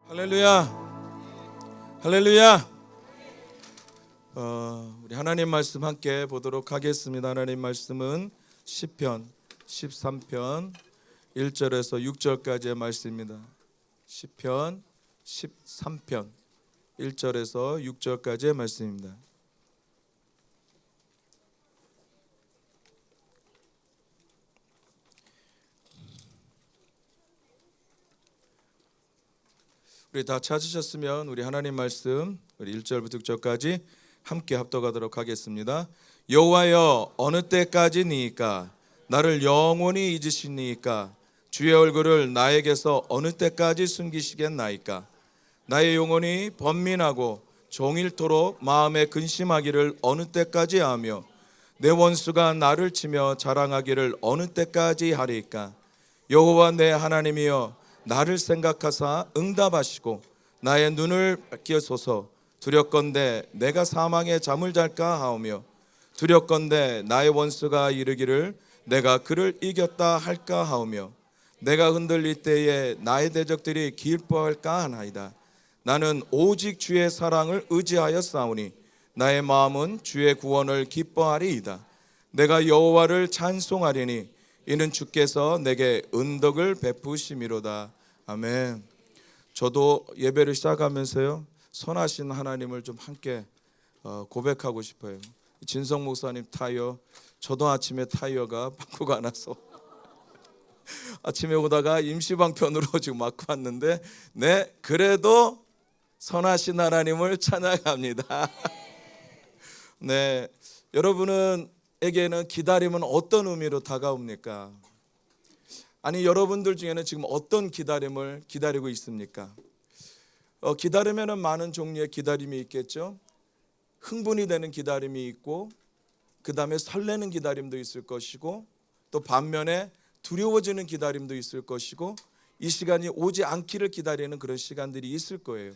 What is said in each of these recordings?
할렐루야, 할렐루야. 우리 하나님 말씀 함께 보도록 하겠습니다. 하나님 말씀은 시편 13편 1절에서 6절까지의 말씀입니다. 시편 13편 1절에서 6절까지의 말씀입니다. 우리 다 찾으셨으면 우리 하나님 말씀 우리 1절부터 6절까지 함께 합독하도록 하겠습니다. 여호와여, 어느 때까지니이까 나를 영원히 잊으시니이까? 주의 얼굴을 나에게서 어느 때까지 숨기시겠나이까? 나의 영혼이 번민하고 종일토록 마음에 근심하기를 어느 때까지 하며 내 원수가 나를 치며 자랑하기를 어느 때까지 하리이까? 여호와 내 하나님이여, 나를 생각하사 응답하시고 나의 눈을 밝히소서. 두렵건대 내가 사망의 잠을 잘까 하오며 두렵건대 나의 원수가 이르기를 내가 그를 이겼다 할까 하오며 내가 흔들릴 때에 나의 대적들이 기뻐할까 하나이다. 나는 오직 주의 사랑을 의지하여 싸우니 나의 마음은 주의 구원을 기뻐하리이다. 내가 여호와를 찬송하리니 이는 주께서 내게 은덕을 베푸심이로다. 아멘. 저도 예배를 시작하면서요, 선하신 하나님을 좀 함께 고백하고 싶어요. 진성 목사님 타이어, 저도 아침에 타이어가 바꾸고 나서 아침에 오다가 임시방편으로 지금 막고 왔는데, 네, 그래도 선하신 하나님을 찬양합니다. 네, 여러분에게는 기다림은 어떤 의미로 다가옵니까? 아니, 여러분들 중에는 지금 어떤 기다림을 기다리고 있습니까? 기다리면은 많은 종류의 기다림이 있겠죠. 흥분이 되는 기다림이 있고, 그 다음에 설레는 기다림도 있을 것이고, 또 반면에 두려워지는 기다림도 있을 것이고, 이 시간이 오지 않기를 기다리는 그런 시간들이 있을 거예요.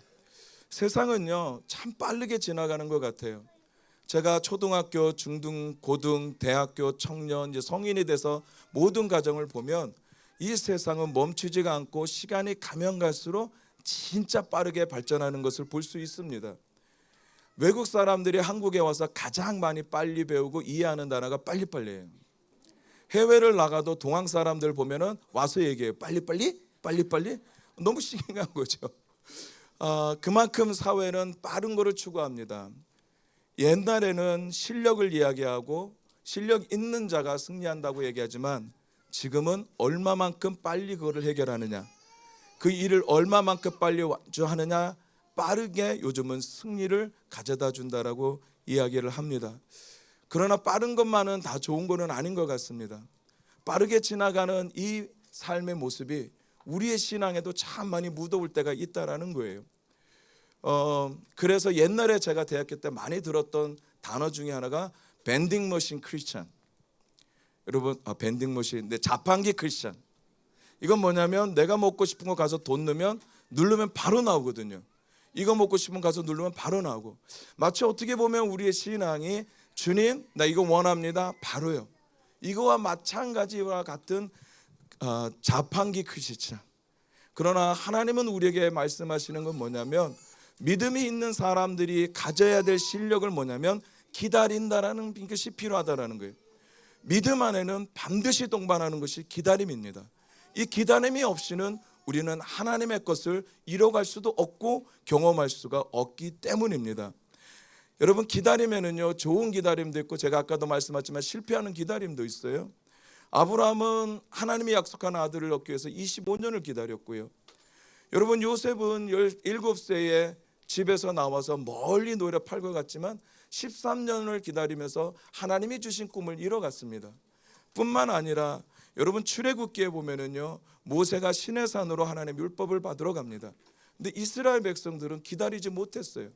세상은요, 참 빠르게 지나가는 것 같아요. 제가 초등학교, 중등, 고등, 대학교, 청년, 이제 성인이 돼서 모든 과정을 보면 이 세상은 멈추지가 않고 시간이 가면 갈수록 진짜 빠르게 발전하는 것을 볼 수 있습니다. 외국 사람들이 한국에 와서 가장 많이 빨리 배우고 이해하는 단어가 빨리빨리예요. 해외를 나가도 동양 사람들 보면은 와서 얘기해요. 빨리빨리? 빨리빨리? 너무 신기한 거죠. 그만큼 사회는 빠른 거를 추구합니다. 옛날에는 실력을 이야기하고 실력 있는 자가 승리한다고 얘기하지만 지금은 얼마만큼 빨리 그거를 해결하느냐, 그 일을 얼마만큼 빨리 완주하느냐, 빠르게 요즘은 승리를 가져다 준다라고 이야기를 합니다. 그러나 빠른 것만은 다 좋은 거는 아닌 것 같습니다. 빠르게 지나가는 이 삶의 모습이 우리의 신앙에도 참 많이 묻어올 때가 있다라는 거예요. 그래서 옛날에 제가 대학교 때 많이 들었던 단어 중에 하나가 밴딩 머신 크리스찬. 여러분, 밴딩 머신, 자판기 크리스찬. 이건 뭐냐면 내가 먹고 싶은 거 가서 돈 넣으면 누르면 바로 나오거든요. 이거 먹고 싶으면 가서 누르면 바로 나오고, 마치 어떻게 보면 우리의 신앙이 주님, 나 이거 원합니다, 바로요. 이거와 마찬가지와 같은 자판기 크리스찬. 그러나 하나님은 우리에게 말씀하시는 건 뭐냐면, 믿음이 있는 사람들이 가져야 될 실력을 뭐냐면 기다린다라는 것이 필요하다라는 거예요. 믿음 안에는 반드시 동반하는 것이 기다림입니다. 이 기다림이 없이는 우리는 하나님의 것을 이뤄갈 수도 없고 경험할 수가 없기 때문입니다. 여러분, 기다리면은요, 좋은 기다림도 있고 제가 아까도 말씀하셨지만 실패하는 기다림도 있어요. 아브라함은 하나님이 약속한 아들을 얻기 위해서 25년을 기다렸고요. 여러분, 요셉은 17세에 집에서 나와서 멀리 노래 팔고 갔지만 13년을 기다리면서 하나님이 주신 꿈을 이뤄갔습니다. 뿐만 아니라 여러분, 출애굽기에 보면은요, 모세가 시내산으로 하나님의 율법을 받으러 갑니다. 근데 이스라엘 백성들은 기다리지 못했어요.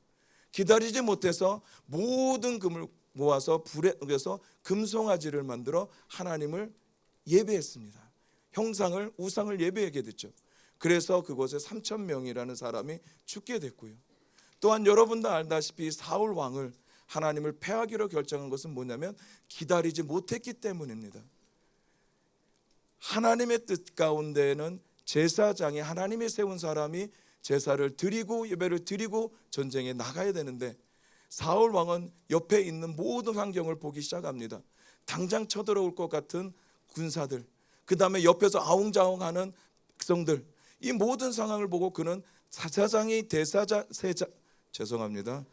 기다리지 못해서 모든 금을 모아서 불에 녹여서 금송아지를 만들어 하나님을 예배했습니다. 형상을, 우상을 예배하게 됐죠. 그래서 그곳에 3,000명이라는 사람이 죽게 됐고요. 또한 여러분도 알다시피 사울 왕을 하나님을 패하기로 결정한 것은 뭐냐면 기다리지 못했기 때문입니다. 하나님의 뜻 가운데에는 제사장이, 하나님이 세운 사람이 제사를 드리고 예배를 드리고 전쟁에 나가야 되는데 사울 왕은 옆에 있는 모든 환경을 보기 시작합니다. 당장 쳐들어올 것 같은 군사들, 그 다음에 옆에서 아웅자웅하는 백성들, 이 모든 상황을 보고 그는 사사장이 죄송합니다.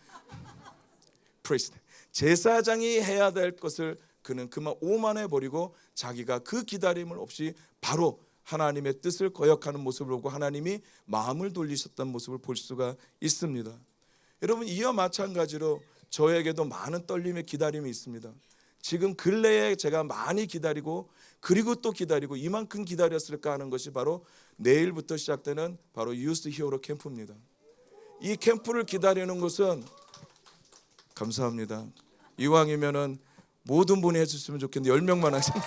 프리스트. 제사장이 해야 될 것을 그는 그만 오만해 버리고 자기가 그 기다림을 없이 바로 하나님의 뜻을 거역하는 모습을 보고 하나님이 마음을 돌리셨던 모습을 볼 수가 있습니다. 여러분, 이와 마찬가지로 저에게도 많은 떨림의 기다림이 있습니다. 지금 근래에 제가 많이 기다리고 그리고 또 기다리고 이만큼 기다렸을까 하는 것이 바로 내일부터 시작되는 바로 유스 히어로 캠프입니다. 이 캠프를 기다리는 것은 감사합니다. 이왕이면은 모든 분이 해주시면 좋겠는데 10명만 하시면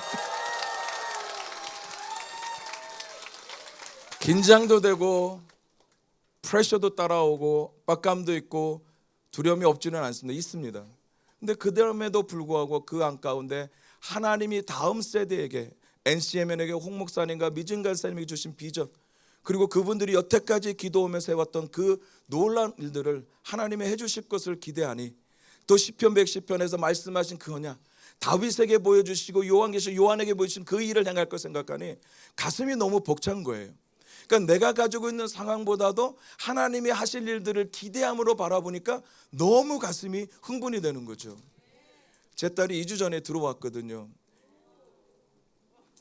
긴장도 되고 프레셔도 따라오고 빡감도 있고 두려움이 없지는 않습니다. 있습니다. 근데 그럼에도 불구하고 그 한가운데 하나님이 다음 세대에게 NCMN에게 홍 목사님과 미진 간사님에게 주신 비전, 그리고 그분들이 여태까지 기도하면서 해왔던 그 놀라운 일들을 하나님이 해주실 것을 기대하니, 또 시편 110편에서 말씀하신 그 언약, 다윗에게 보여주시고 요한에게 보여주신 그 일을 행할 것 생각하니 가슴이 너무 벅찬 거예요. 그러니까 내가 가지고 있는 상황보다도 하나님이 하실 일들을 기대함으로 바라보니까 너무 가슴이 흥분이 되는 거죠. 제 딸이 2주 전에 들어왔거든요.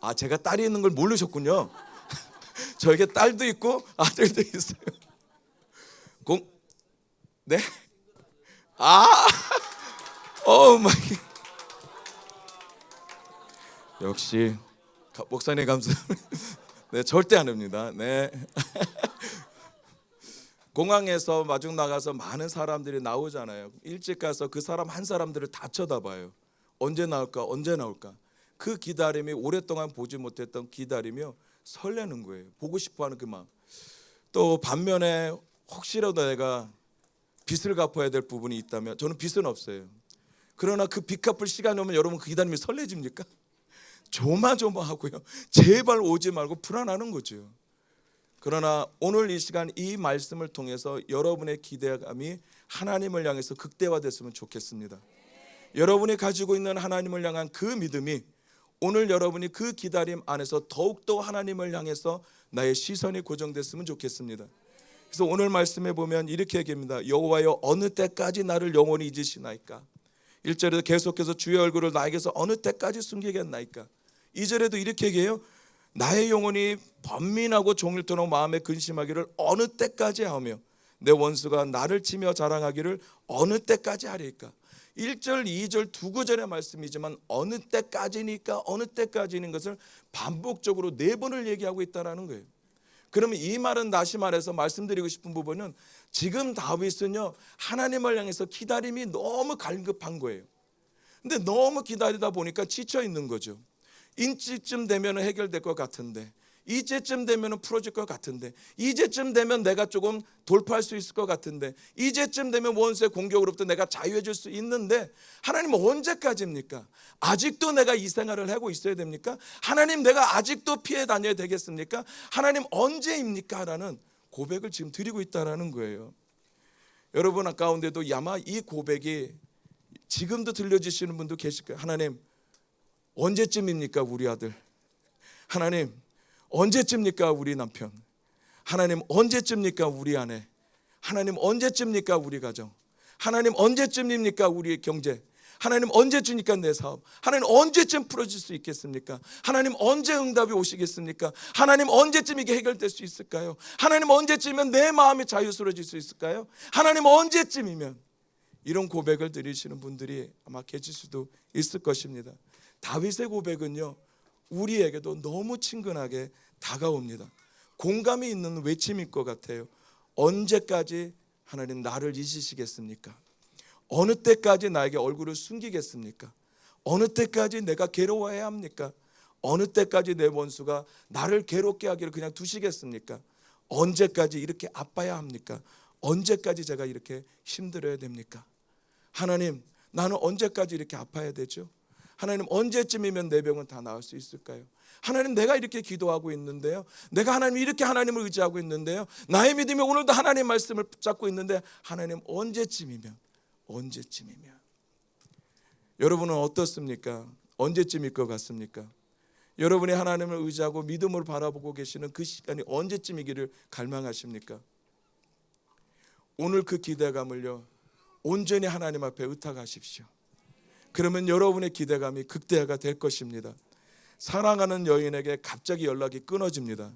아, 제가 딸이 있는 걸 모르셨군요. 저에게 딸도 있고 아들도 있어요. 네? 오 마이. 역시 목사님 감사합니다. 네, 절대 안 합니다. 네. 공항에서 마중 나가서 많은 사람들이 나오잖아요. 일찍 가서 그 사람 한 사람들을 다 쳐다봐요. 언제 나올까? 언제 나올까? 그 기다림이 오랫동안 보지 못했던 기다리며 설레는 거예요. 보고 싶어하는 그 마음. 또 반면에 혹시라도 내가 빚을 갚아야 될 부분이 있다면, 저는 빚은 없어요. 그러나 그 빚 갚을 시간이 오면 여러분 그 기다림이 설레집니까? 조마조마하고요. 제발 오지 말고 불안하는 거죠. 그러나 오늘 이 시간 이 말씀을 통해서 여러분의 기대감이 하나님을 향해서 극대화됐으면 좋겠습니다. 여러분이 가지고 있는 하나님을 향한 그 믿음이 오늘 여러분이 그 기다림 안에서 더욱더 하나님을 향해서 나의 시선이 고정됐으면 좋겠습니다. 그래서 오늘 말씀에 보면 이렇게 얘기합니다. 여호와여, 어느 때까지 나를 영원히 잊으시나이까? 1절에도 계속해서 주의 얼굴을 나에게서 어느 때까지 숨기겠나이까? 2절에도 이렇게 얘기해요. 나의 영혼이 번민하고 종일토록 마음에 근심하기를 어느 때까지 하며 내 원수가 나를 치며 자랑하기를 어느 때까지 하리까? 1절, 2절 두 구절의 말씀이지만 어느 때까지니까 어느 때까지인 것을 반복적으로 4번을 얘기하고 있다는 거예요. 그러면 이 말은 다시 말해서 말씀드리고 싶은 부분은 지금 다윗은요, 하나님을 향해서 기다림이 너무 갈급한 거예요. 근데 너무 기다리다 보니까 지쳐 있는 거죠. 인치쯤 되면 해결될 것 같은데, 이제쯤 되면 풀어질 것 같은데, 이제쯤 되면 내가 조금 돌파할 수 있을 것 같은데, 이제쯤 되면 원수의 공격으로부터 내가 자유해질 수 있는데, 하나님 언제까지입니까? 아직도 내가 이 생활을 하고 있어야 됩니까? 하나님, 내가 아직도 피해 다녀야 되겠습니까? 하나님 언제입니까? 라는 고백을 지금 드리고 있다는 거예요. 여러분 가운데도 아마 이 고백이 지금도 들려주시는 분도 계실 거예요. 하나님 언제쯤입니까 우리 아들? 하나님 언제쯤입니까 우리 남편? 하나님 언제쯤입니까 우리 아내? 하나님 언제쯤입니까 우리 가정? 하나님 언제쯤입니까 우리 경제? 하나님 언제쯤입니까 내 사업? 하나님 언제쯤 풀어질 수 있겠습니까? 하나님 언제 응답이 오시겠습니까? 하나님 언제쯤 이게 해결될 수 있을까요? 하나님 언제쯤이면 내 마음이 자유스러워질 수 있을까요? 하나님 언제쯤이면? 이런 고백을 드리시는 분들이 아마 계실 수도 있을 것입니다. 다윗의 고백은요, 우리에게도 너무 친근하게 다가옵니다. 공감이 있는 외침일 것 같아요. 언제까지 하나님 나를 잊으시겠습니까? 어느 때까지 나에게 얼굴을 숨기겠습니까? 어느 때까지 내가 괴로워해야 합니까? 어느 때까지 내 원수가 나를 괴롭게 하기를 그냥 두시겠습니까? 언제까지 이렇게 아파야 합니까? 언제까지 제가 이렇게 힘들어야 됩니까? 하나님, 나는 언제까지 이렇게 아파야 되죠? 하나님 언제쯤이면 내 병은 다 나을 수 있을까요? 하나님, 내가 이렇게 기도하고 있는데요, 내가 하나님 이렇게 하나님을 의지하고 있는데요, 나의 믿음이 오늘도 하나님 말씀을 붙잡고 있는데 하나님 언제쯤이면 여러분은 어떻습니까? 언제쯤일 것 같습니까? 여러분이 하나님을 의지하고 믿음을 바라보고 계시는 그 시간이 언제쯤이기를 갈망하십니까? 오늘 그 기대감을요, 온전히 하나님 앞에 의탁하십시오. 그러면 여러분의 기대감이 극대화가 될 것입니다. 사랑하는 여인에게 갑자기 연락이 끊어집니다.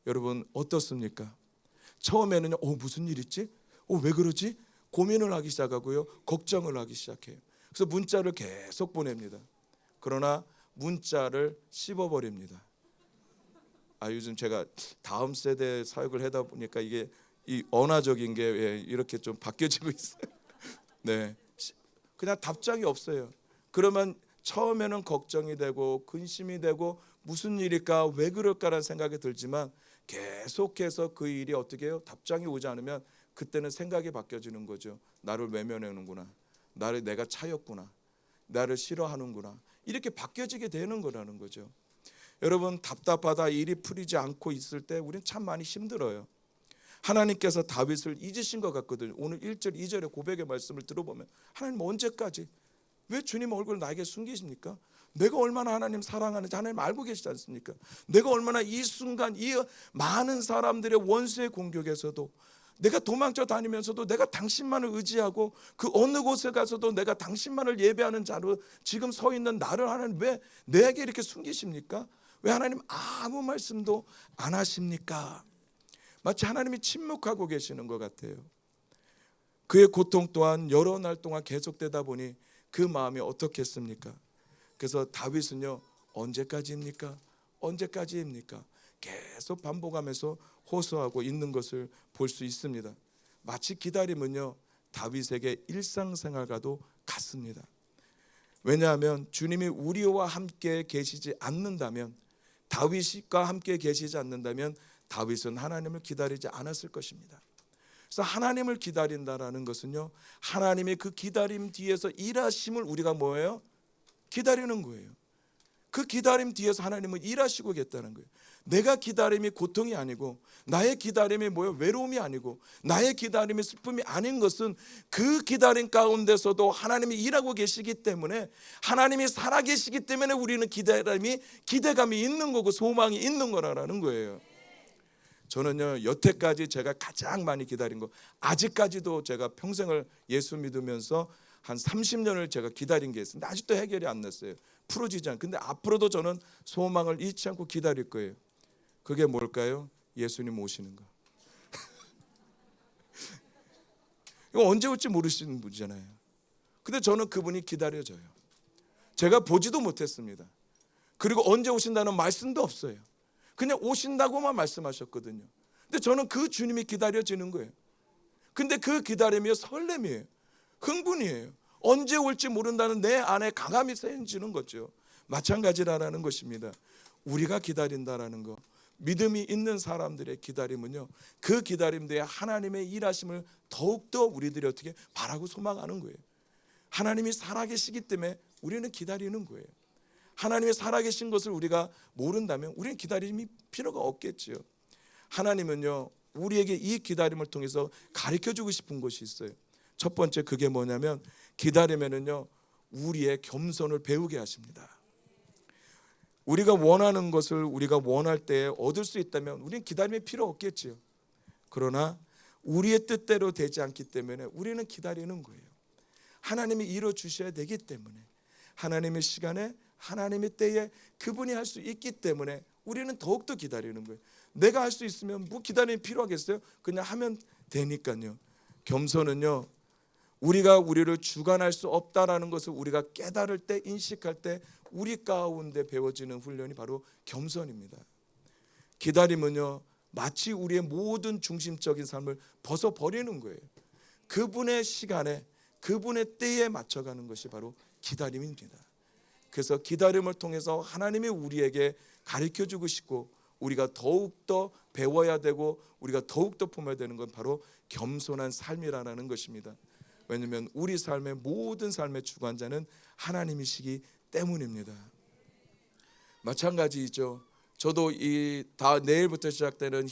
여러분 어떻습니까? 처음에는요, 무슨 일 있지? 왜 그러지? 고민을 하기 시작하고요, 걱정을 하기 시작해요. 그래서 문자를 계속 보냅니다. 그러나 문자를 씹어버립니다. 요즘 제가 다음 세대 사역을 하다 보니까 이게 이 언어적인 게 이렇게 좀 바뀌어지고 있어요. 네, 그냥 답장이 없어요. 그러면 처음에는 걱정이 되고 근심이 되고 무슨 일일까, 왜 그럴까라는 생각이 들지만 계속해서 그 일이 어떻게 해요? 답장이 오지 않으면 그때는 생각이 바뀌어지는 거죠. 나를 외면하는구나, 나를 내가 차였구나, 나를 싫어하는구나, 이렇게 바뀌어지게 되는 거라는 거죠. 여러분, 답답하다, 일이 풀리지 않고 있을 때 우리는 참 많이 힘들어요. 하나님께서 다윗을 잊으신 것 같거든요. 오늘 1절 2절의 고백의 말씀을 들어보면 하나님 언제까지, 왜 주님 얼굴을 나에게 숨기십니까? 내가 얼마나 하나님 사랑하는지 하나님 알고 계시지 않습니까? 내가 얼마나 이 순간 이 많은 사람들의 원수의 공격에서도, 내가 도망쳐 다니면서도 내가 당신만을 의지하고 그 어느 곳에 가서도 내가 당신만을 예배하는 자로 지금 서 있는 나를 하나님 왜 내게 이렇게 숨기십니까? 왜 하나님 아무 말씀도 안 하십니까? 마치 하나님이 침묵하고 계시는 것 같아요. 그의 고통 또한 여러 날 동안 계속되다 보니 그 마음이 어떻겠습니까? 그래서 다윗은요, 언제까지입니까? 계속 반복하면서 호소하고 있는 것을 볼 수 있습니다. 마치 기다림은요, 다윗에게 일상생활과도 같습니다. 왜냐하면 주님이 우리와 함께 계시지 않는다면, 다윗과 함께 계시지 않는다면 다윗은 하나님을 기다리지 않았을 것입니다. 그래서 하나님을 기다린다라는 것은요, 하나님의 그 기다림 뒤에서 일하심을 우리가 뭐예요? 기다리는 거예요. 그 기다림 뒤에서 하나님은 일하시고 계시다는 거예요. 내가 기다림이 고통이 아니고, 나의 기다림이 뭐예요? 외로움이 아니고, 나의 기다림이 슬픔이 아닌 것은 그 기다림 가운데서도 하나님이 일하고 계시기 때문에, 하나님이 살아계시기 때문에 우리는 기대감이 있는 거고 소망이 있는 거라는 거예요. 저는요, 여태까지 제가 가장 많이 기다린 거, 아직까지도 제가 평생을 예수 믿으면서 한 30년을 제가 기다린 게 있습니다. 아직도 해결이 안 났어요. 풀어지지 않고. 근데 앞으로도 저는 소망을 잃지 않고 기다릴 거예요. 그게 뭘까요? 예수님 오시는 거. 이거 언제 올지 모르시는 분이잖아요. 근데 저는 그분이 기다려져요. 제가 보지도 못했습니다. 그리고 언제 오신다는 말씀도 없어요. 그냥 오신다고만 말씀하셨거든요. 근데 저는 그 주님이 기다려지는 거예요. 근데 그 기다림이 설렘이에요. 흥분이에요. 언제 올지 모른다는 내 안에 강함이 생기는 거죠. 마찬가지라는 것입니다. 우리가 기다린다라는 거, 믿음이 있는 사람들의 기다림은요, 그 기다림 뒤에 하나님의 일하심을 더욱더 우리들이 어떻게 바라고 소망하는 거예요. 하나님이 살아계시기 때문에 우리는 기다리는 거예요. 하나님이 살아계신 것을 우리가 모른다면 우리는 기다림이 필요가 없겠지요. 하나님은요, 우리에게 이 기다림을 통해서 가르쳐주고 싶은 것이 있어요. 첫 번째, 그게 뭐냐면 기다리면은요, 우리의 겸손을 배우게 하십니다. 우리가 원하는 것을 우리가 원할 때 얻을 수 있다면 우리는 기다림이 필요 없겠지요. 그러나 우리의 뜻대로 되지 않기 때문에 우리는 기다리는 거예요. 하나님이 이루어 주셔야 되기 때문에, 하나님의 시간에 하나님의 때에 그분이 할 수 있기 때문에 우리는 더욱더 기다리는 거예요. 내가 할 수 있으면 뭐 기다림이 필요하겠어요? 그냥 하면 되니까요. 겸손은요, 우리가 우리를 주관할 수 없다라는 것을 우리가 깨달을 때, 인식할 때 우리 가운데 배워지는 훈련이 바로 겸손입니다. 기다림은요, 마치 우리의 모든 중심적인 삶을 벗어버리는 거예요. 그분의 시간에, 그분의 때에 맞춰가는 것이 바로 기다림입니다. 그래서 기다림을 통해서 하나님이 우리에게 가르쳐주고 싶고, 우리가 더욱더 배워야 되고 우리가 더욱더 품어야 되는 건 바로 겸손한 삶이라는 것입니다. 왜냐하면 우리 삶의 모든 삶의 주관자는 하나님이시기 때문입니다. 마찬가지죠. 저도 내일부터 시작되는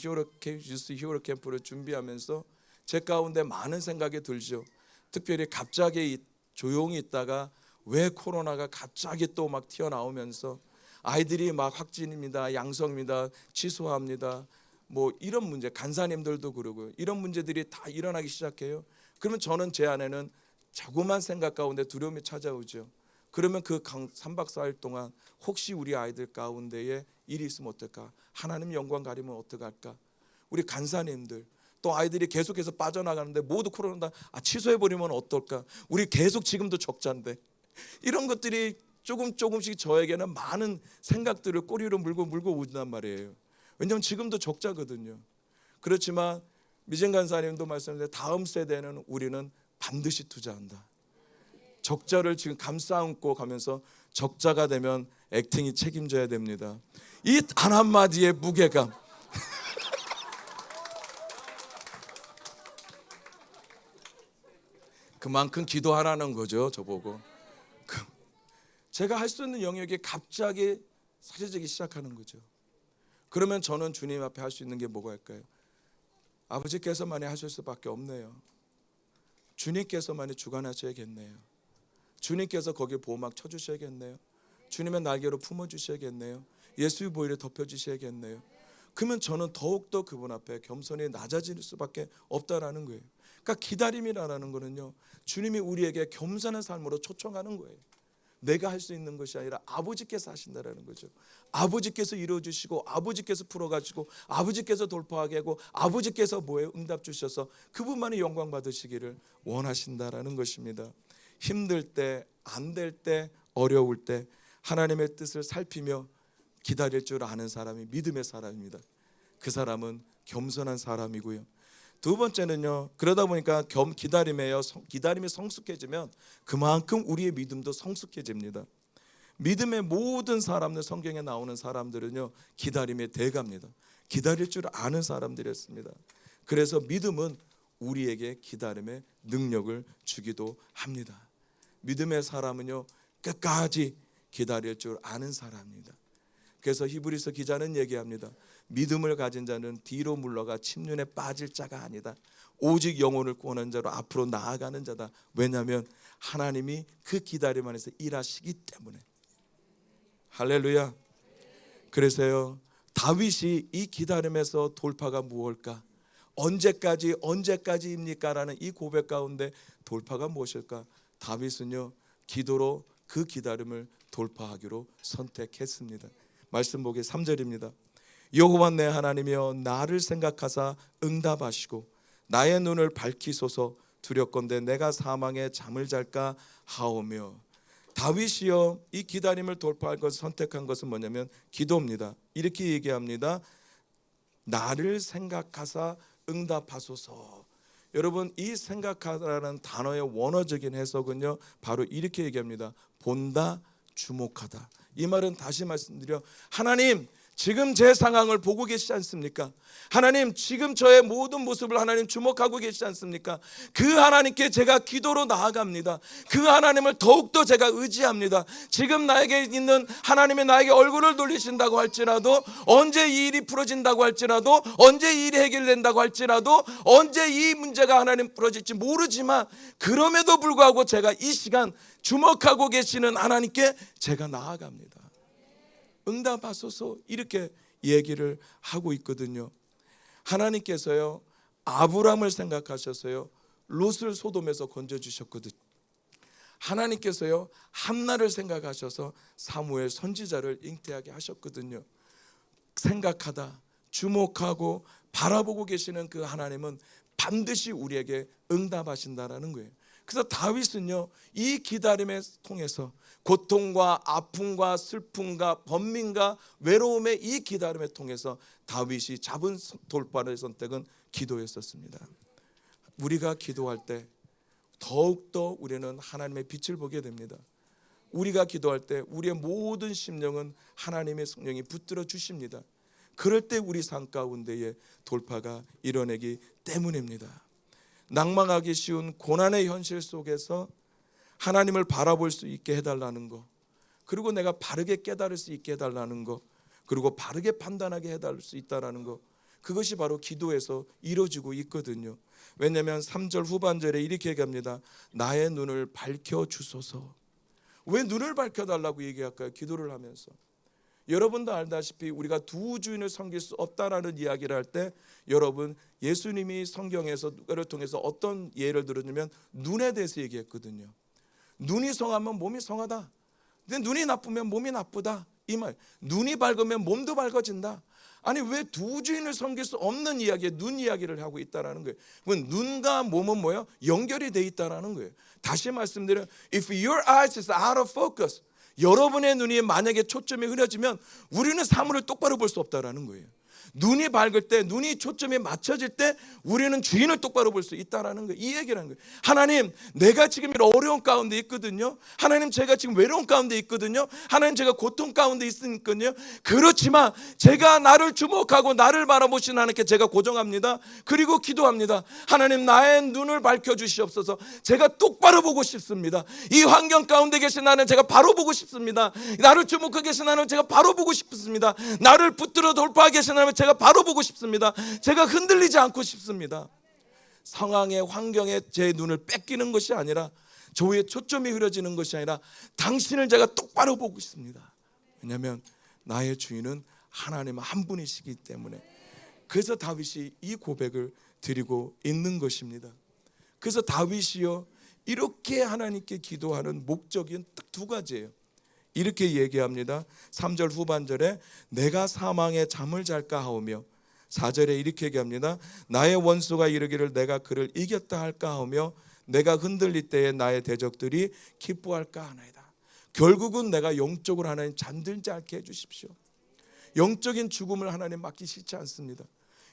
유스 히어로 캠프를 준비하면서 제 가운데 많은 생각이 들죠. 특별히 갑자기 조용히 있다가 왜 코로나가 갑자기 또 막 튀어나오면서 아이들이 막 확진입니다, 양성입니다, 취소합니다, 뭐 이런 문제, 간사님들도 그러고 이런 문제들이 다 일어나기 시작해요. 그러면 저는 제 안에는 자꾸만 생각 가운데 두려움이 찾아오죠. 그러면 그 3박 4일 동안 혹시 우리 아이들 가운데에 일이 있으면 어떨까? 하나님 영광 가리면 어떡할까? 우리 간사님들 또 아이들이 계속해서 빠져나가는데 모두 코로나 취소해버리면 어떨까? 우리 계속 지금도 적자인데 이런 것들이 조금씩 저에게는 많은 생각들을 꼬리로 물고 오단 말이에요. 왜냐하면 지금도 적자거든요. 그렇지만 미정 간사님도 말씀하셨는데 다음 세대는 우리는 반드시 투자한다. 적자를 지금 감싸안고 가면서 적자가 되면 액팅이 책임져야 됩니다. 이 단 한마디의 무게감. 그만큼 기도하라는 거죠. 저보고 제가 할 수 있는 영역이 갑자기 사라지기 시작하는 거죠. 그러면 저는 주님 앞에 할 수 있는 게 뭐가 있을까요? 아버지께서만이 하실 수밖에 없네요. 주님께서만이 주관하셔야겠네요. 주님께서 거기에 보호막 쳐주셔야겠네요. 주님의 날개로 품어주셔야겠네요. 예수의 보혈을 덮여주셔야겠네요. 그러면 저는 더욱더 그분 앞에 겸손히 낮아질 수밖에 없다라는 거예요. 그러니까 기다림이라는 거는요, 주님이 우리에게 겸손한 삶으로 초청하는 거예요. 내가 할 수 있는 것이 아니라 아버지께서 하신다라는 거죠. 아버지께서 이루어주시고 아버지께서 풀어가지고 아버지께서 돌파하게 하고 아버지께서 뭐에 응답 주셔서 그분만이 영광 받으시기를 원하신다라는 것입니다. 힘들 때, 안 될 때, 어려울 때 하나님의 뜻을 살피며 기다릴 줄 아는 사람이 믿음의 사람입니다. 그 사람은 겸손한 사람이고요. 두 번째는요, 그러다 보니까 기다림이 성숙해지면 그만큼 우리의 믿음도 성숙해집니다. 믿음의 모든 사람들, 성경에 나오는 사람들은요, 기다림의 대가입니다. 기다릴 줄 아는 사람들이었습니다. 그래서 믿음은 우리에게 기다림의 능력을 주기도 합니다. 믿음의 사람은요, 끝까지 기다릴 줄 아는 사람입니다. 그래서 히브리서 기자는 얘기합니다. 믿음을 가진 자는 뒤로 물러가 침륜에 빠질 자가 아니다. 오직 영혼을 구하는 자로 앞으로 나아가는 자다. 왜냐하면 하나님이 그 기다림 안에서 일하시기 때문에. 할렐루야. 그래서요, 다윗이 이 기다림에서 돌파가 무엇일까? 언제까지입니까? 라는 이 고백 가운데 돌파가 무엇일까? 다윗은요, 기도로 그 기다림을 돌파하기로 선택했습니다. 말씀 보기 3절입니다. 여호와 내 하나님이여 나를 생각하사 응답하시고 나의 눈을 밝히소서. 두렵건대 내가 사망에 잠을 잘까 하오며. 다윗이요, 이 기다림을 돌파할 것을 선택한 것은 뭐냐면 기도입니다. 이렇게 얘기합니다. 나를 생각하사 응답하소서. 여러분, 이 생각하라는 단어의 원어적인 해석은요, 바로 이렇게 얘기합니다. 본다, 주목하다. 이 말은 다시 말씀드려, 하나님 지금 제 상황을 보고 계시지 않습니까? 하나님 지금 저의 모든 모습을 하나님 주목하고 계시지 않습니까? 그 하나님께 제가 기도로 나아갑니다. 그 하나님을 더욱더 제가 의지합니다. 지금 나에게 있는 하나님이 나에게 얼굴을 돌리신다고 할지라도, 언제 이 일이 풀어진다고 할지라도, 언제 이 일이 해결된다고 할지라도, 언제 이 문제가 하나님 풀어질지 모르지만 그럼에도 불구하고 제가 이 시간 주목하고 계시는 하나님께 제가 나아갑니다. 응답하소서. 이렇게 얘기를 하고 있거든요. 하나님께서요, 아브람을 생각하셔서요, 롯을 소돔에서 건져주셨거든요. 하나님께서요, 한나를 생각하셔서 사무엘 선지자를 잉태하게 하셨거든요. 생각하다, 주목하고 바라보고 계시는 그 하나님은 반드시 우리에게 응답하신다라는 거예요. 그래서 다윗은요, 이 기다림을 통해서 고통과 아픔과 슬픔과 번민과 외로움의 이 기다림을 통해서 다윗이 잡은 돌파의 선택은 기도였었습니다. 우리가 기도할 때 더욱더 우리는 하나님의 빛을 보게 됩니다. 우리가 기도할 때 우리의 모든 심령은 하나님의 성령이 붙들어 주십니다. 그럴 때 우리 삶 가운데에 돌파가 일어나기 때문입니다. 낭망하기 쉬운 고난의 현실 속에서 하나님을 바라볼 수 있게 해달라는 거, 그리고 내가 바르게 깨달을 수 있게 해달라는 거, 그리고 바르게 판단하게 해달릴 수 있다라는 거, 그것이 바로 기도에서 이루어지고 있거든요. 왜냐하면 3절 후반절에 이렇게 얘기합니다. 나의 눈을 밝혀주소서. 왜 눈을 밝혀달라고 얘기할까요? 기도를 하면서. 여러분도 알다시피 우리가 두 주인을 섬길 수 없다라는 이야기를 할 때, 여러분 예수님이 성경에서 누가를 통해서 어떤 예를 들었냐면 눈에 대해서 얘기했거든요. 눈이 성하면 몸이 성하다. 근데 눈이 나쁘면 몸이 나쁘다, 이 말. 눈이 밝으면 몸도 밝아진다. 아니 왜 두 주인을 섬길 수 없는 이야기에 눈 이야기를 하고 있다라는 거예요. 그럼 눈과 몸은 뭐예요? 연결이 돼 있다라는 거예요. 다시 말씀드려요. If your eyes is out of focus, 여러분의 눈이 만약에 초점이 흐려지면 우리는 사물을 똑바로 볼 수 없다라는 거예요. 눈이 밝을 때, 눈이 초점이 맞춰질 때 우리는 주인을 똑바로 볼 수 있다라는 거예요. 이 얘기를 하는 거예요. 하나님, 내가 지금 이런 어려운 가운데 있거든요. 하나님, 제가 지금 외로운 가운데 있거든요. 하나님, 제가 고통 가운데 있으니까요. 그렇지만 제가 나를 주목하고 나를 바라보시는 하나님께 제가 고정합니다. 그리고 기도합니다. 하나님, 나의 눈을 밝혀주시옵소서. 제가 똑바로 보고 싶습니다. 이 환경 가운데 계신 하나님, 제가 바로 보고 싶습니다. 나를 주목하고 계신 하나님, 제가 바로 보고 싶습니다. 나를 붙들어 돌파하고 계신 하나님, 제가 바로 보고 싶습니다. 제가 흔들리지 않고 싶습니다. 상황의 환경에 제 눈을 뺏기는 것이 아니라, 저의 초점이 흐려지는 것이 아니라 당신을 제가 똑바로 보고 싶습니다. 왜냐하면 나의 주인은 하나님 한 분이시기 때문에. 그래서 다윗이 이 고백을 드리고 있는 것입니다. 그래서 다윗이요, 이렇게 하나님께 기도하는 목적이 딱 두 가지예요. 이렇게 얘기합니다. 3절 후반절에 내가 사망에 잠을 잘까 하오며, 4절에 이렇게 얘기합니다. 나의 원수가 이르기를 내가 그를 이겼다 할까 하오며, 내가 흔들릴 때에 나의 대적들이 기뻐할까 하나이다. 결국은 내가 영적으로 하나님 잠들지 않게 해주십시오. 영적인 죽음을 하나님 맡기 싫지 않습니다.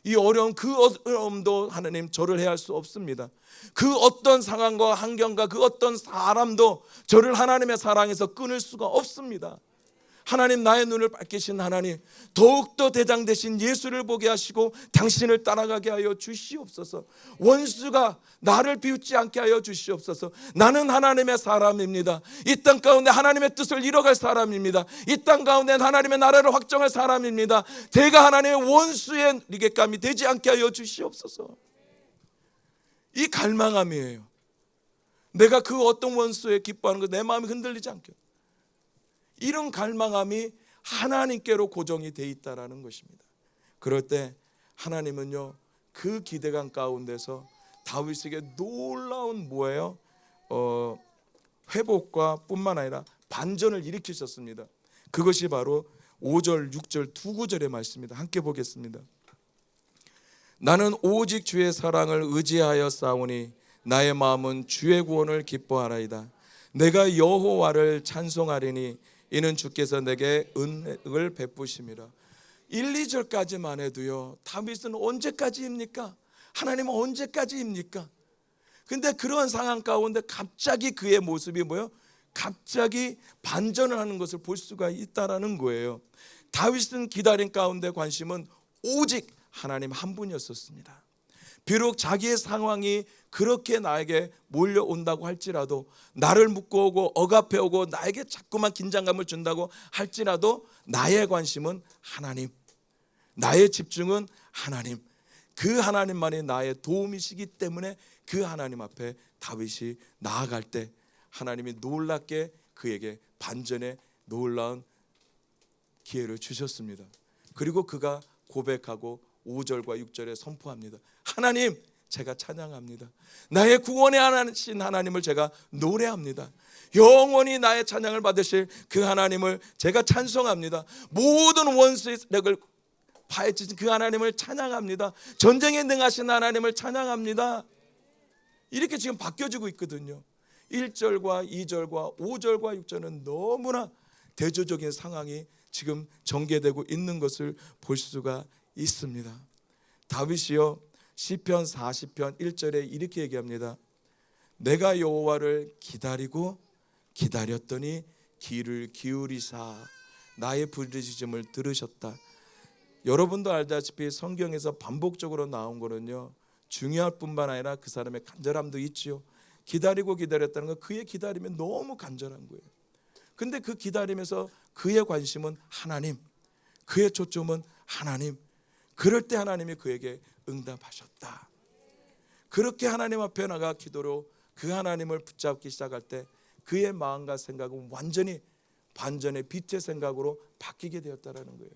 이 어려움, 그 어려움도 하나님 저를 해할 수 없습니다. 그 어떤 상황과 환경과 그 어떤 사람도 저를 하나님의 사랑에서 끊을 수가 없습니다. 하나님, 나의 눈을 밝히신 하나님, 더욱더 대장 되신 예수를 보게 하시고 당신을 따라가게 하여 주시옵소서. 원수가 나를 비웃지 않게 하여 주시옵소서. 나는 하나님의 사람입니다. 이 땅 가운데 하나님의 뜻을 이뤄갈 사람입니다. 이 땅 가운데 하나님의 나라를 확정할 사람입니다. 제가 하나님의 원수의 리객감이 되지 않게 하여 주시옵소서. 이 갈망함이에요. 내가 그 어떤 원수에 기뻐하는 것, 내 마음이 흔들리지 않게, 이런 갈망함이 하나님께로 고정이 돼 있다라는 것입니다. 그럴 때 하나님은요, 그 기대감 가운데서 다윗에게 놀라운 뭐예요? 회복과 뿐만 아니라 반전을 일으키셨습니다. 그것이 바로 5절, 6절 두 구절의 말씀입니다. 함께 보겠습니다. 나는 오직 주의 사랑을 의지하여 싸우니 나의 마음은 주의 구원을 기뻐하나이다. 내가 여호와를 찬송하리니 이는 주께서 내게 은혜를 베푸심이라. 1, 2절까지만 해도요, 다윗은 언제까지입니까? 하나님은 언제까지입니까? 근데 그런 상황 가운데 갑자기 그의 모습이 뭐예요? 갑자기 반전을 하는 것을 볼 수가 있다라는 거예요. 다윗은 기다린 가운데 관심은 오직 하나님 한 분이었습니다. 비록 자기의 상황이 그렇게 나에게 몰려온다고 할지라도, 나를 묶어오고 억압해오고 나에게 자꾸만 긴장감을 준다고 할지라도 나의 관심은 하나님, 나의 집중은 하나님, 그 하나님만이 나의 도움이시기 때문에 그 하나님 앞에 다윗이 나아갈 때 하나님이 놀랍게 그에게 반전의 놀라운 기회를 주셨습니다. 그리고 그가 고백하고 5절과 6절에 선포합니다. 하나님, 제가 찬양합니다. 나의 구원의 하나님 하나님을 제가 노래합니다. 영원히 나의 찬양을 받으실 그 하나님을 제가 찬송합니다. 모든 원수의 력을 파헤치신 그 하나님을 찬양합니다. 전쟁에 능하신 하나님을 찬양합니다. 이렇게 지금 바뀌어지고 있거든요. 1절과 2절과 5절과 6절은 너무나 대조적인 상황이 지금 전개되고 있는 것을 볼 수가 있습니다. 다윗이요, 시편 40편 1절에 이렇게 얘기합니다. 내가 여호와를 기다리고 기다렸더니 귀를 기울이사 나의 부르짖음을 들으셨다. 여러분도 알다시피 성경에서 반복적으로 나온 거는요, 중요할 뿐만 아니라 그 사람의 간절함도 있지요. 기다리고 기다렸다는 건 그의 기다림이 너무 간절한 거예요. 근데 그 기다림에서 그의 관심은 하나님, 그의 초점은 하나님. 그럴 때 하나님이 그에게 응답하셨다. 그렇게 하나님 앞에 나가 기도로 그 하나님을 붙잡기 시작할 때 그의 마음과 생각은 완전히 반전의 빛의 생각으로 바뀌게 되었다는 거예요.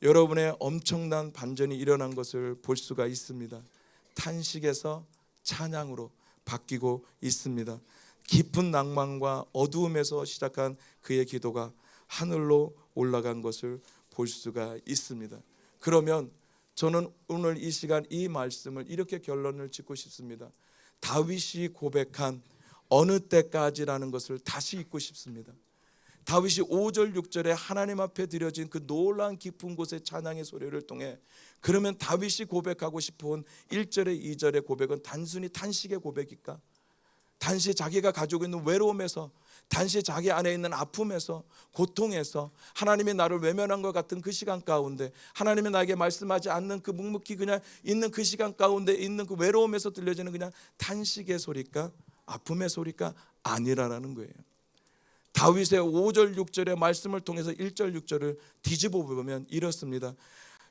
여러분의 엄청난 반전이 일어난 것을 볼 수가 있습니다. 탄식에서 찬양으로 바뀌고 있습니다. 깊은 낭만과 어두움에서 시작한 그의 기도가 하늘로 올라간 것을 볼 수가 있습니다. 그러면 저는 오늘 이 시간 이 말씀을 이렇게 결론을 짓고 싶습니다. 다윗이 고백한 어느 때까지라는 것을 다시 읽고 싶습니다. 다윗이 5절 6절에 하나님 앞에 드려진 그 놀라운 깊은 곳의 찬양의 소리를 통해, 그러면 다윗이 고백하고 싶은 1절에 2절의 고백은 단순히 탄식의 고백일까? 단지 자기가 가지고 있는 외로움에서, 단지 자기 안에 있는 아픔에서, 고통에서, 하나님이 나를 외면한 것 같은 그 시간 가운데, 하나님이 나에게 말씀하지 않는 그 묵묵히 그냥 있는 그 시간 가운데 있는 그 외로움에서 들려지는 그냥 탄식의 소리일까? 아픔의 소리일까? 아니라는 거예요. 다윗의 5절 6절의 말씀을 통해서 1절 6절을 뒤집어 보면 이렇습니다.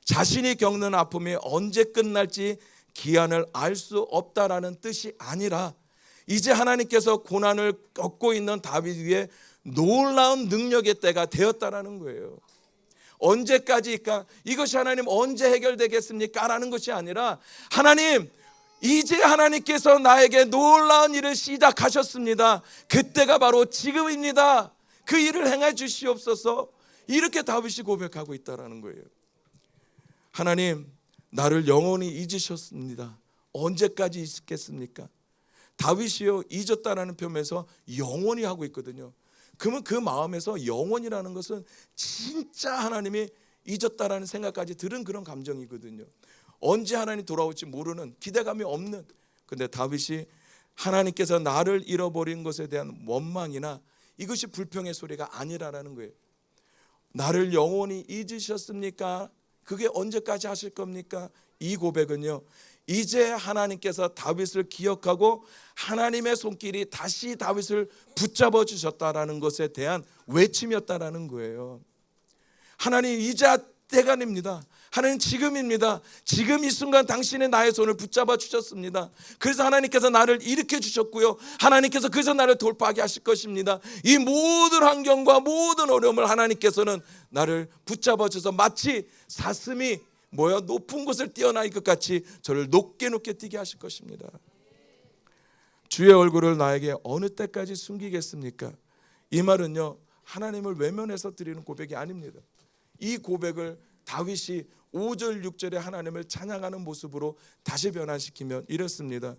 자신이 겪는 아픔이 언제 끝날지 기한을 알 수 없다라는 뜻이 아니라, 이제 하나님께서 고난을 겪고 있는 다윗 위에 놀라운 능력의 때가 되었다라는 거예요. 언제까지일까? 이것이 하나님 언제 해결되겠습니까? 라는 것이 아니라, 하나님 이제 하나님께서 나에게 놀라운 일을 시작하셨습니다. 그때가 바로 지금입니다. 그 일을 행해 주시옵소서. 이렇게 다윗이 고백하고 있다는 거예요. 하나님 나를 영원히 잊으셨습니다. 언제까지 잊겠습니까? 다윗이요 잊었다라는 표현에서 영원히 하고 있거든요. 그러면 그 마음에서 영원이라는 것은 진짜 하나님이 잊었다라는 생각까지 들은 그런 감정이거든요. 언제 하나님 돌아올지 모르는, 기대감이 없는. 근데 다윗이 하나님께서 나를 잃어버린 것에 대한 원망이나 이것이 불평의 소리가 아니라는 거예요. 나를 영원히 잊으셨습니까? 그게 언제까지 하실 겁니까? 이 고백은요, 이제 하나님께서 다윗을 기억하고 하나님의 손길이 다시 다윗을 붙잡아 주셨다라는 것에 대한 외침이었다라는 거예요. 하나님 이제 때가 됩니다. 하나님 지금입니다. 지금 이 순간 당신의 나의 손을 붙잡아 주셨습니다. 그래서 하나님께서 나를 일으켜 주셨고요, 하나님께서 그래서 나를 돌파하게 하실 것입니다. 이 모든 환경과 모든 어려움을 하나님께서는 나를 붙잡아 주셔서 마치 사슴이 높은 곳을 뛰어나올 것 같이 저를 높게 뛰게 하실 것입니다. 주의 얼굴을 나에게 어느 때까지 숨기겠습니까? 이 말은요, 하나님을 외면해서 드리는 고백이 아닙니다. 이 고백을 다윗이 5절 6절에 하나님을 찬양하는 모습으로 다시 변화시키면 이렇습니다.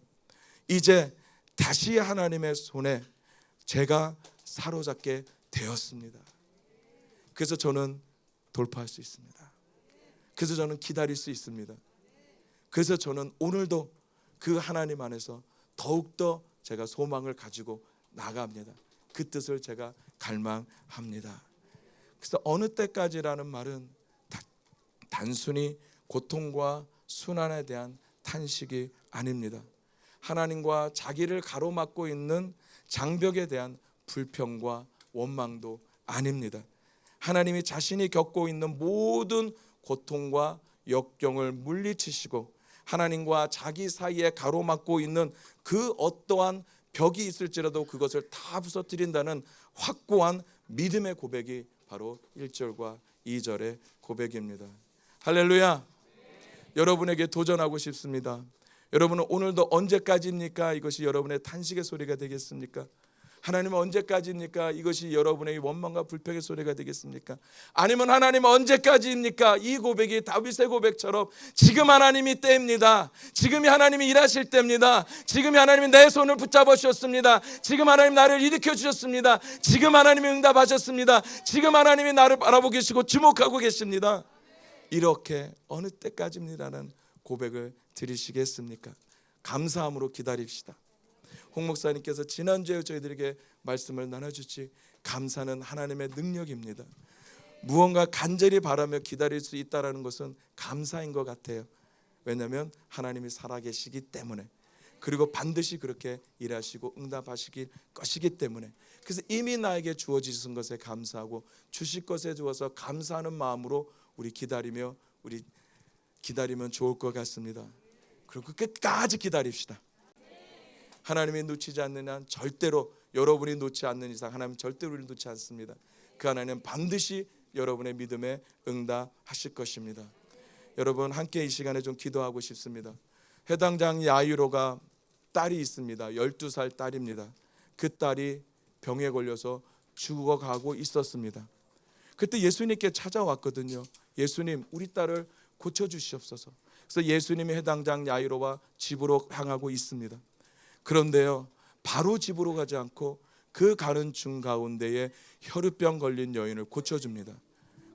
이제 다시 하나님의 손에 제가 사로잡게 되었습니다. 그래서 저는 돌파할 수 있습니다. 그래서 저는 기다릴 수 있습니다. 그래서 저는 오늘도 그 하나님 안에서 더욱더 제가 소망을 가지고 나갑니다. 그 뜻을 제가 갈망합니다. 그래서 어느 때까지라는 말은 단순히 고통과 순환에 대한 탄식이 아닙니다. 하나님과 자기를 가로막고 있는 장벽에 대한 불평과 원망도 아닙니다. 하나님이 자신이 겪고 있는 모든 고통과 역경을 물리치시고 하나님과 자기 사이에 가로막고 있는 그 어떠한 벽이 있을지라도 그것을 다 부서뜨린다는 확고한 믿음의 고백이 바로 1절과 2절의 고백입니다. 할렐루야. 여러분에게 도전하고 싶습니다. 여러분은 오늘도 언제까지입니까? 이것이 여러분의 탄식의 소리가 되겠습니까? 하나님은 언제까지입니까? 이것이 여러분의 원망과 불평의 소리가 되겠습니까? 아니면 하나님은 언제까지입니까? 이 고백이 다윗의 고백처럼 지금 하나님이 때입니다. 지금이 하나님이 일하실 때입니다. 지금이 하나님이 내 손을 붙잡아 주셨습니다. 지금 하나님 나를 일으켜 주셨습니다. 지금 하나님이 응답하셨습니다. 지금 하나님이 나를 바라보고 계시고 주목하고 계십니다. 이렇게 어느 때까지입니다라는 고백을 드리시겠습니까? 감사함으로 기다립시다. 홍 목사님께서 지난주에 저희들에게 말씀을 나눠주시, 감사는 하나님의 능력입니다. 무언가 간절히 바라며 기다릴 수 있다는 것은 감사인 것 같아요. 왜냐하면 하나님이 살아계시기 때문에. 그리고 반드시 그렇게 일하시고 응답하시길 것이기 때문에, 그래서 이미 나에게 주어지신 것에 감사하고 주실 것에 주어서 감사하는 마음으로 우리 기다리면 좋을 것 같습니다. 그리고 끝까지 기다립시다. 하나님이 놓치지 않는 한 절대로, 여러분이 놓지 않는 이상 하나님 절대로 우리를 놓지 않습니다. 그 하나님은 반드시 여러분의 믿음에 응답하실 것입니다. 여러분, 함께 이 시간에 좀 기도하고 싶습니다. 회당장 야이로가 딸이 있습니다. 12살 딸입니다. 그 딸이 병에 걸려서 죽어가고 있었습니다. 그때 예수님께 찾아왔거든요. 예수님, 우리 딸을 고쳐주시옵소서. 그래서 예수님이 회당장 야이로와 집으로 향하고 있습니다. 그런데요, 바로 집으로 가지 않고 그 가는 중 가운데에 혈우병 걸린 여인을 고쳐줍니다.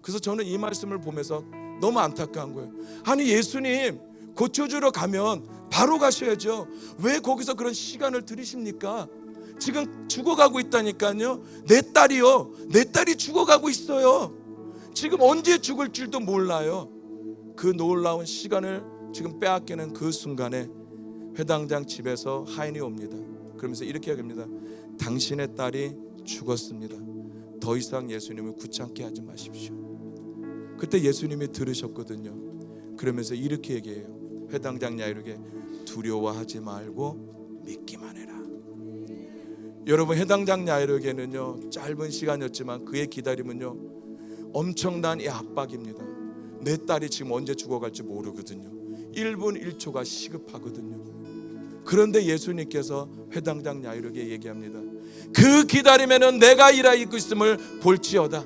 그래서 저는 이 말씀을 보면서 너무 안타까운 거예요. 아니, 예수님 고쳐주러 가면 바로 가셔야죠. 왜 거기서 그런 시간을 들이십니까? 지금 죽어가고 있다니까요. 내 딸이 죽어가고 있어요. 지금 언제 죽을 줄도 몰라요. 그 놀라운 시간을 지금 빼앗기는 그 순간에 회당장 집에서 하인이 옵니다. 그러면서 이렇게 얘기합니다. 당신의 딸이 죽었습니다. 더 이상 예수님을 귀찮게 하지 마십시오. 그때 예수님이 들으셨거든요. 그러면서 이렇게 얘기해요. 회당장 야이로에게 두려워하지 말고 믿기만 해라. 여러분, 회당장 야이로에게는요, 짧은 시간이었지만 그의 기다림은요, 엄청난 이 압박입니다. 내 딸이 지금 언제 죽어갈지 모르거든요. 1분 1초가 시급하거든요. 그런데 예수님께서 회당장 야이로에게 얘기합니다. 그 기다림에는 내가 일하고 있음을 볼지어다.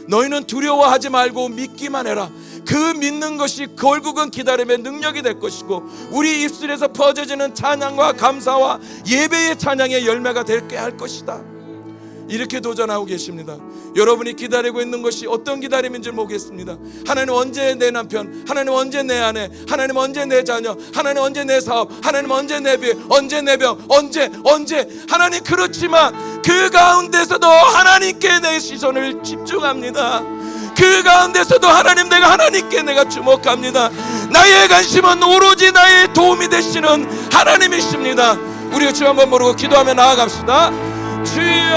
너희는 두려워하지 말고 믿기만 해라. 그 믿는 것이 결국은 기다림의 능력이 될 것이고, 우리 입술에서 퍼져지는 찬양과 감사와 예배의 찬양의 열매가 되게 할 것이다. 이렇게 도전하고 계십니다. 여러분이 기다리고 있는 것이 어떤 기다림인지 모르겠습니다. 하나님 언제 내 남편, 하나님 언제 내 아내, 하나님 언제 내 자녀, 하나님 언제 내 사업, 하나님 언제 내 비, 언제 내 병, 언제 하나님, 그렇지만 그 가운데서도 하나님께 내 시선을 집중합니다. 그 가운데서도 하나님, 내가 하나님께 내가 주목합니다. 나의 관심은 오로지 나의 도움이 되시는 하나님이십니다. 우리가 주 한번 모르고 기도하며 나아갑시다. 주여,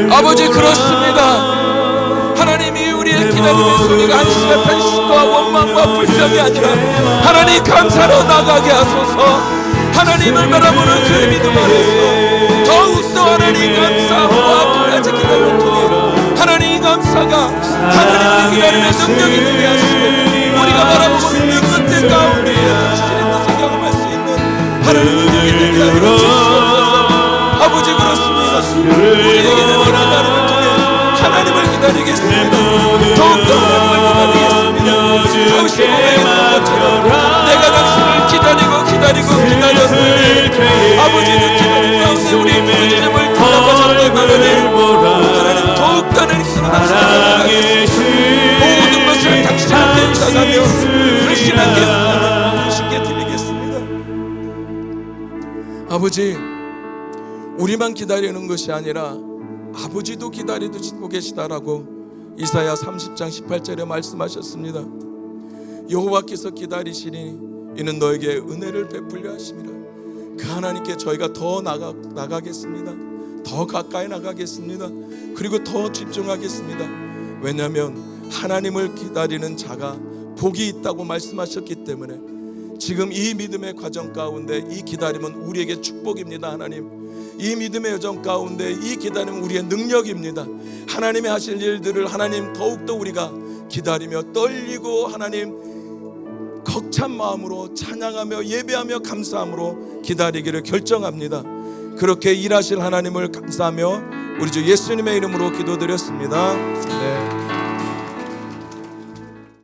아버지, 그렇습니다. 하나님이 우리의 기다림의 소리가 한시간 탄식과 원망과 불평이 아니라 하나님 감사로 나가게 하소서. 하나님을 바라보는 그 믿음 안에서 더욱더 하나님 감사와 앞으로까지 기다림을 통해 하나님 감사가 하나님의 기다림의 능력이 되게 하시고, 우리가 바라보고 있는 끝의 가운데 당신의 뜻을 경험할 수 있는 하나님의 능력이 되게 하여 주시옵소서. 아버지, 그렇습니다. 우리에게는 이 기다림을 통해 하나님을 기다리겠습니다. 더욱더 하나님을 기다리겠습니다. 당신의 것처럼 내가 당신을 기다렸으니 아버지는 기다린 가운데 우리의 부르짖음을 대답하셨던 하나님, 하나님 더욱더 하나님께서 나가겠습니다. 모든 것을 당신한테 의탁하며 불신하게 당신께 드리겠습니다. 아버지, 우리만 기다리는 것이 아니라 아버지도 기다리고 계시다라고 이사야 30장 18절에 말씀하셨습니다. 여호와께서 기다리시니 이는 너에게 은혜를 베풀려 하심이라. 그 하나님께 저희가 더 나가겠습니다. 더 가까이 나가겠습니다. 그리고 더 집중하겠습니다. 왜냐하면 하나님을 기다리는 자가 복이 있다고 말씀하셨기 때문에 지금 이 믿음의 과정 가운데 이 기다림은 우리에게 축복입니다. 하나님, 이 믿음의 여정 가운데 이 기다림은 우리의 능력입니다. 하나님의 하실 일들을 하나님 더욱더 우리가 기다리며 떨리고 하나님 벅찬 마음으로 찬양하며 예배하며 감사함으로 기다리기를 결정합니다. 그렇게 일하실 하나님을 감사하며 우리 주 예수님의 이름으로 기도드렸습니다. 네.